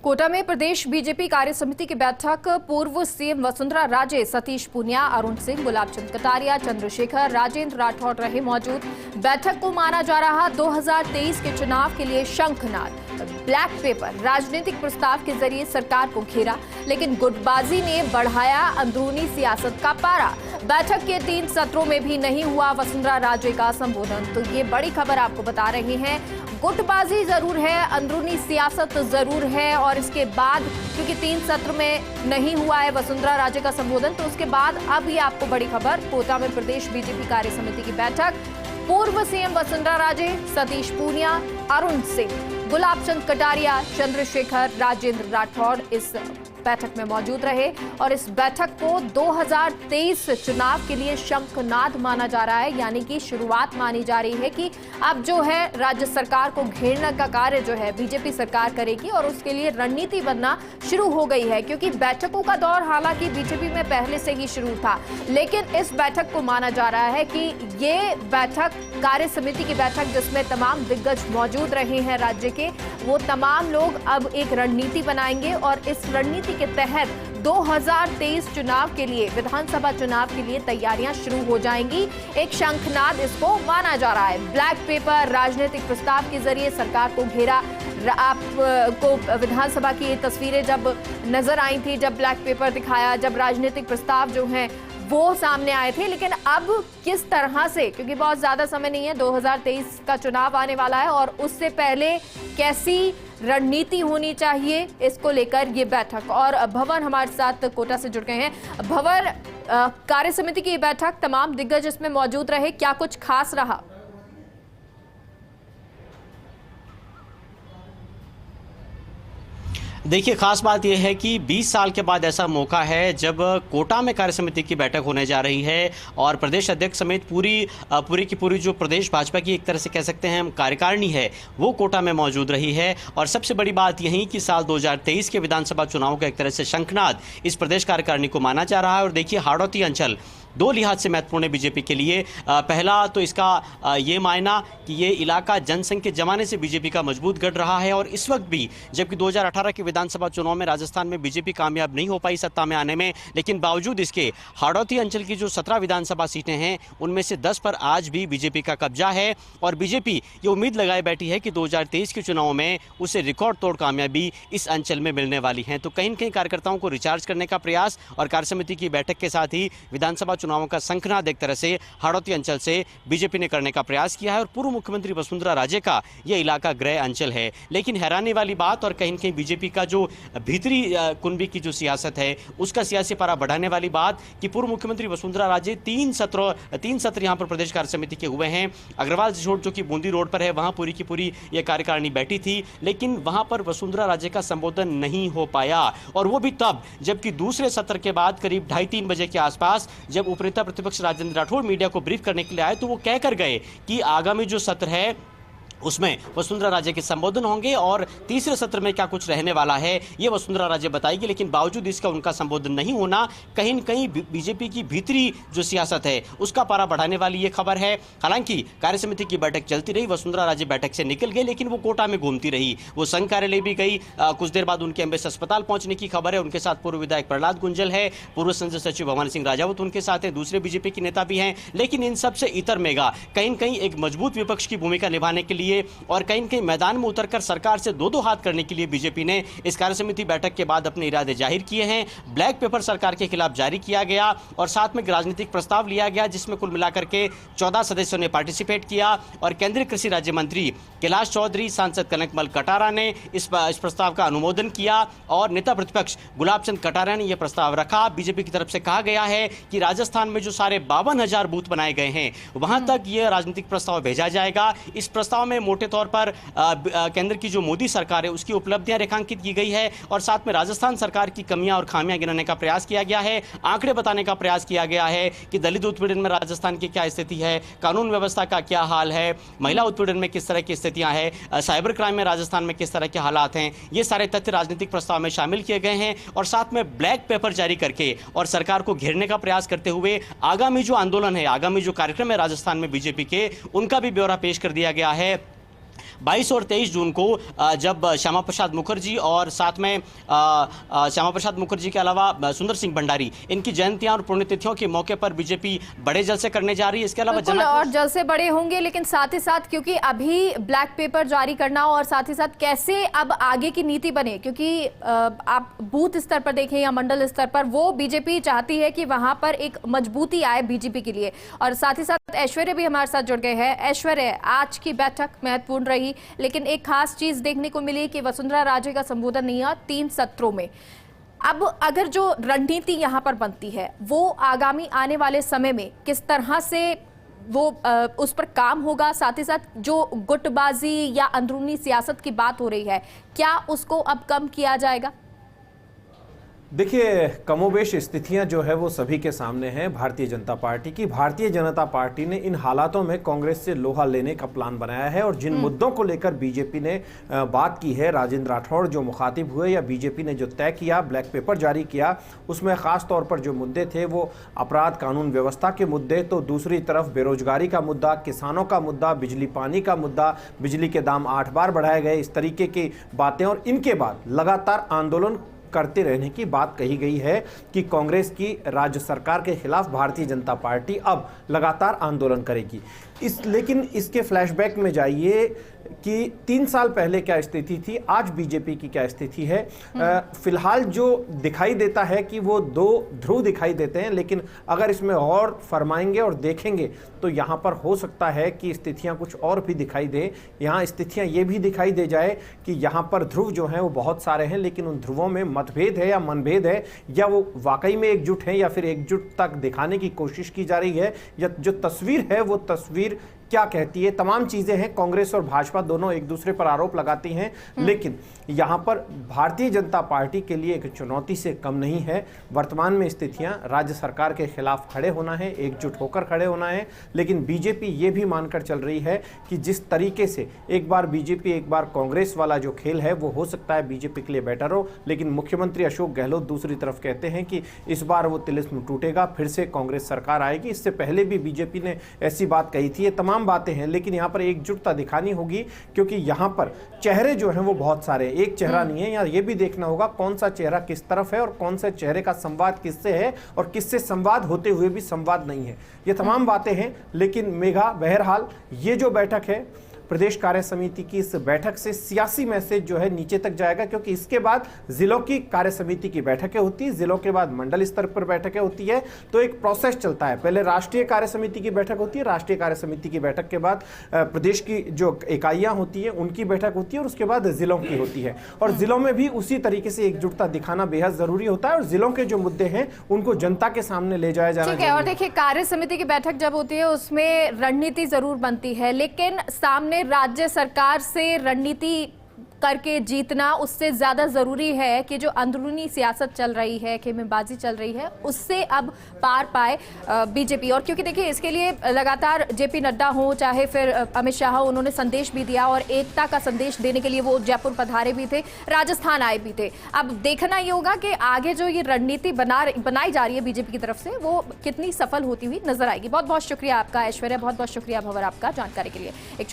कोटा में प्रदेश बीजेपी कार्य समिति की बैठक। पूर्व सीएम वसुंधरा राजे, सतीश पूनिया, अरुण सिंह, गुलाब चंद कटारिया, चंद्रशेखर, राजेंद्र राठौड़ रहे मौजूद। बैठक को माना जा रहा 2023 के चुनाव के लिए शंखनाद। ब्लैक पेपर राजनीतिक प्रस्ताव के जरिए सरकार को घेरा, लेकिन गुटबाजी ने बढ़ाया अंदरूनी सियासत का पारा। बैठक के 3 सत्रों में भी नहीं हुआ वसुंधरा राजे का संबोधन। तो ये बड़ी खबर आपको बता रहे हैं। गुटबाजी जरूर है, अंदरूनी सियासत जरूर है, और इसके बाद क्योंकि 3 सत्र में नहीं हुआ है वसुंधरा राजे का संबोधन, तो उसके बाद अब ये आपको बड़ी खबर। कोटा में प्रदेश बीजेपी कार्य समिति की बैठक। पूर्व सीएम वसुंधरा राजे, सतीश पूनिया, अरुण सिंह, गुलाब चंद कटारिया, चंद्रशेखर, राजेंद्र राठौड़ इस बैठक में मौजूद रहे। और इस बैठक को 2023 चुनाव के लिए शंखनाद माना जा रहा है, यानी कि शुरुआत मानी जा रही है कि अब जो है राज्य सरकार को घेरने का कार्य जो है बीजेपी सरकार करेगी, और उसके लिए रणनीति बनना शुरू हो गई है। क्योंकि बैठकों का दौर हालांकि बीजेपी में पहले से ही शुरू था, लेकिन इस बैठक को माना जा रहा है कि ये बैठक कार्य समिति की बैठक, जिसमें तमाम दिग्गज मौजूद रहे हैं राज्य के, वो तमाम लोग अब एक रणनीति बनाएंगे और इस रणनीति के तहत 2023 चुनाव के लिए, विधानसभा चुनाव के लिए तैयारियां शुरू हो जाएंगी। एक शंखनाद इसको माना जा रहा है। ब्लैक पेपर राजनीतिक प्रस्ताव के जरिए सरकार को घेरा। आपको विधानसभा की ये तस्वीरें जब नजर आई थी, जब ब्लैक पेपर दिखाया, जब राजनीतिक प्रस्ताव जो हैं वो सामने आए थे, लेकिन अब किस तरह से, क्योंकि बहुत ज्यादा समय नहीं है, 2023 का चुनाव आने वाला है, और उससे पहले कैसी रणनीति होनी चाहिए, इसको लेकर ये बैठक। और भवन हमारे साथ कोटा से जुड़ गए हैं। भवन, कार्य समिति की बैठक, तमाम दिग्गज इसमें मौजूद रहे, क्या कुछ खास रहा? देखिए, खास बात यह है कि 20 साल के बाद ऐसा मौका है जब कोटा में कार्य समिति की बैठक होने जा रही है, और प्रदेश अध्यक्ष समेत पूरी की पूरी जो प्रदेश भाजपा की एक तरह से कह सकते हैं हम कार्यकारिणी है, वो कोटा में मौजूद रही है। और सबसे बड़ी बात यही कि साल 2023 के विधानसभा चुनाव का एक तरह से शंखनाद इस प्रदेश कार्यकारिणी को माना जा रहा है। और देखिए, हाड़ौती अंचल 2 लिहाज से महत्वपूर्ण है बीजेपी के लिए। पहला तो इसका ये मायना कि ये इलाका जनसंघ के जमाने से बीजेपी का मजबूत गढ़ रहा है, और इस वक्त भी, जबकि 2018 के विधानसभा चुनाव में राजस्थान में बीजेपी कामयाब नहीं हो पाई सत्ता में आने में, लेकिन बावजूद इसके हाड़ौती अंचल की जो 17 विधानसभा सीटें हैं, उनमें से 10 पर आज भी बीजेपी का कब्जा है। और बीजेपी ये उम्मीद लगाए बैठी है कि 2023 के चुनाव में उसे रिकॉर्ड तोड़ कामयाबी इस अंचल में मिलने वाली है। तो कहीं न कहीं कार्यकर्ताओं को रिचार्ज करने का प्रयास और कार्य समिति की बैठक के साथ ही विधानसभा चुनावों का शंखनाद एक तरह से हाड़ौती अंचल से बीजेपी ने करने का प्रयास किया है। और पूर्व मुख्यमंत्री वसुंधरा राजे का यह इलाका गृह अंचल है। लेकिन हैरानी वाली बात, और कहीं न कहीं बीजेपी का जो भीतरी कुंभी की जो सियासत है, उसका सियासी पारा बढ़ाने वाली बात कि पूर्व मुख्यमंत्री वसुंधरा राजे 3 सत्र यहां पर प्रदेश कार्य समिति के हुए हैं। अग्रवाल रिसोर्ट जो कि बूंदी रोड पर है, वहां पूरी की पूरी यह कार्यकारिणी बैठी थी, लेकिन वहां पर वसुंधरा राजे का संबोधन नहीं हो पाया। और वो भी तब जबकि दूसरे सत्र के बाद करीब 2:30-3 बजे के आसपास जब उपनेता प्रतिपक्ष राजेंद्र राठौड़ मीडिया को ब्रीफ करने के लिए आए, तो वो कहकर गए कि आगामी जो सत्र है उसमें वसुंधरा राजे के संबोधन होंगे, और तीसरे सत्र में क्या कुछ रहने वाला है ये वसुंधरा राजे बताएगी। लेकिन बावजूद इसका उनका संबोधन नहीं होना कहीं न कहीं बीजेपी की भीतरी जो सियासत है उसका पारा बढ़ाने वाली ये खबर है। हालांकि कार्य समिति की बैठक चलती रही, वसुंधरा राजे बैठक से निकल गए, लेकिन वो कोटा में घूमती रही, वो संघ कार्यालय भी गई। कुछ देर बाद उनके एमबीएस अस्पताल पहुंचने की खबर है। उनके साथ पूर्व विधायक प्रहलाद गुंजल है, पूर्व संसदीय सचिव भवानी सिंह राजावत उनके साथ है, दूसरे बीजेपी के नेता भी हैं। लेकिन इन सबसे इतर मेगा कहीं न कहीं एक मजबूत विपक्ष की भूमिका निभाने के लिए और कहीं मैदान में उतरकर सरकार से 2-2 हाथ करने के लिए बीजेपी ने इस कार्य समिति बैठक के बाद अपने इरादे जाहिर किए हैं। ब्लैक पेपर सरकार के खिलाफ जारी किया गया, और साथ में राजनीतिक प्रस्ताव लिया गया, जिसमें कुल मिलाकर के 14 सदस्यों ने पार्टिसिपेट किया। और केंद्रीय कृषि राज्य मंत्री कैलाश चौधरी, सांसद कनकमल कटारा ने इस प्रस्ताव का अनुमोदन किया, और नेता प्रतिपक्ष गुलाब चंद कटारिया ने यह प्रस्ताव रखा। बीजेपी की तरफ से कहा गया है कि राजस्थान में जो सारे 52,000 बूथ बनाए गए हैं, वहां तक यह राजनीतिक प्रस्ताव भेजा जाएगा। इस प्रस्ताव में मोटे तौर पर केंद्र की जो मोदी सरकार है उसकी उपलब्धियां रेखांकित की गई है, और साथ में राजस्थान सरकार की कमियां और खामियां गिनाने का प्रयास किया गया है। आंकड़े बताने का प्रयास किया गया है कि दलित उत्पीड़न में राजस्थान की क्या स्थिति है, कानून व्यवस्था का क्या हाल है, महिला उत्पीड़न में किस तरह की स्थितियां हैं, साइबर क्राइम में राजस्थान में किस तरह के हालात हैं। ये सारे तथ्य राजनीतिक प्रस्ताव में शामिल किए गए हैं, और साथ में ब्लैक पेपर जारी करके और सरकार को घेरने का प्रयास करते हुए आगामी जो आंदोलन है, आगामी जो कार्यक्रम है राजस्थान में बीजेपी के, उनका भी ब्यौरा पेश कर दिया गया है। 22 और 23 जून को जब श्यामा प्रसाद मुखर्जी और साथ में श्यामा प्रसाद मुखर्जी के अलावा सुंदर सिंह भंडारी, इनकी जयंतियां और पुण्यतिथियों के मौके पर बीजेपी बड़े जलसे करने जा रही है। इसके अलावा और जलसे बड़े होंगे, लेकिन साथ ही साथ क्योंकि अभी ब्लैक पेपर जारी करना और साथ ही साथ कैसे अब आगे की नीति बने, क्योंकि आप बूथ स्तर पर देखें या मंडल स्तर पर, वो बीजेपी चाहती है कि वहां पर एक मजबूती आए बीजेपी के लिए। और साथ ही साथ ऐश्वर्य भी हमारे साथ जुड़ गए हैं। ऐश्वर्य, आज की बैठक महत्वपूर्ण रही, लेकिन एक खास चीज देखने को मिली कि वसुंधरा राजे का संबोधन नहीं हुआ 3 सत्रों में। अब अगर जो रणनीति यहां पर बनती है वो आगामी आने वाले समय में किस तरह से वो उस पर काम होगा, साथ ही साथ जो गुटबाजी या अंदरूनी सियासत की बात हो रही है, क्या उसको अब कम किया जाएगा? देखिए, कमोबेश स्थितियां जो है वो सभी के सामने हैं भारतीय जनता पार्टी की। भारतीय जनता पार्टी ने इन हालातों में कांग्रेस से लोहा लेने का प्लान बनाया है और जिन मुद्दों को लेकर बीजेपी ने बात की है, राजेंद्र राठौड़ जो मुखातिब हुए या बीजेपी ने जो तय किया, ब्लैक पेपर जारी किया, उसमें खास तौर पर जो मुद्दे थे वो अपराध कानून व्यवस्था के मुद्दे, तो दूसरी तरफ बेरोजगारी का मुद्दा, किसानों का मुद्दा, बिजली पानी का मुद्दा, बिजली के दाम 8 बार बढ़ाए गए, इस तरीके की बातें। और इनके बाद लगातार आंदोलन करते रहने की बात कही गई है कि कांग्रेस की राज्य सरकार के खिलाफ भारतीय जनता पार्टी अब लगातार आंदोलन करेगी। लेकिन इसके फ्लैशबैक में जाइए कि 3 साल पहले क्या स्थिति थी, आज बीजेपी की क्या स्थिति है। फिलहाल जो दिखाई देता है कि वो 2 ध्रुव दिखाई देते हैं, लेकिन अगर इसमें और फरमाएंगे और देखेंगे तो यहाँ पर हो सकता है कि स्थितियाँ कुछ और भी दिखाई दे। यहाँ स्थितियाँ ये भी दिखाई दे जाए कि यहाँ पर ध्रुव जो हैं वो बहुत सारे हैं, लेकिन उन ध्रुवों में मतभेद है या मनभेद है, या वो वाकई में एकजुट है या फिर एकजुट तक दिखाने की कोशिश की जा रही है, या जो तस्वीर है वो तस्वीर क्या कहती है। तमाम चीजें हैं। कांग्रेस और भाजपा दोनों एक दूसरे पर आरोप लगाती हैं, लेकिन यहां पर भारतीय जनता पार्टी के लिए एक चुनौती से कम नहीं है। वर्तमान में स्थितियां राज्य सरकार के खिलाफ खड़े होना है, एकजुट होकर खड़े होना है, लेकिन बीजेपी ये भी मानकर चल रही है कि जिस तरीके से एक बार बीजेपी एक बार कांग्रेस वाला जो खेल है वो हो सकता है बीजेपी के लिए बेटर हो, लेकिन मुख्यमंत्री अशोक गहलोत दूसरी तरफ कहते हैं कि इस बार वो तिलिस्म टूटेगा, फिर से कांग्रेस सरकार आएगी। इससे पहले भी बीजेपी ने ऐसी बात कही थी। ये तमाम बातें हैं, लेकिन यहाँ पर एकजुटता दिखानी होगी, क्योंकि यहाँ पर चेहरे जो हैं वो बहुत सारे, एक चेहरा नहीं है। यहाँ ये भी देखना होगा कौन सा चेहरा किस तरफ है और कौन सा चेहरे का संवाद किससे है और किससे संवाद होते हुए भी संवाद नहीं है। ये तमाम बातें हैं, लेकिन मेघा, बहरहाल ये जो बैठक है प्रदेश कार्य समिति की, इस बैठक से सियासी मैसेज जो है नीचे तक जाएगा, क्योंकि इसके बाद जिलों की कार्य समिति की बैठकें होती है, जिलों के बाद मंडल स्तर पर बैठकें होती है, तो एक प्रोसेस चलता है। पहले राष्ट्रीय कार्य समिति की बैठक होती है, राष्ट्रीय कार्य समिति की बैठक के बाद प्रदेश की जो इकाइयां होती है उनकी बैठक होती है, और उसके बाद जिलों की होती है। और जिलों में भी उसी तरीके से एकजुटता दिखाना बेहद जरूरी होता है, और जिलों के जो मुद्दे हैं उनको जनता के सामने ले जाया जाना चाहिए। और देखिए, कार्य समिति की बैठक जब होती है उसमें रणनीति जरूर बनती है, लेकिन सामने राज्य सरकार से रणनीति करके जीतना उससे ज्यादा जरूरी है कि जो अंदरूनी सियासत चल रही है, खेमेबाजी चल रही है, उससे अब पार पाए बीजेपी। और क्योंकि देखिए, इसके लिए लगातार जेपी नड्डा हो चाहे फिर अमित शाह हो, उन्होंने संदेश भी दिया और एकता का संदेश देने के लिए वो जयपुर पधारे भी थे, राजस्थान आए भी थे। अब देखना ये होगा कि आगे जो ये रणनीति बनाई जा रही है बीजेपी की तरफ से वो कितनी सफल होती हुई नजर आएगी। बहुत बहुत शुक्रिया आपका ऐश्वर्या, बहुत बहुत शुक्रिया भंवर आपका जानकारी के लिए। एक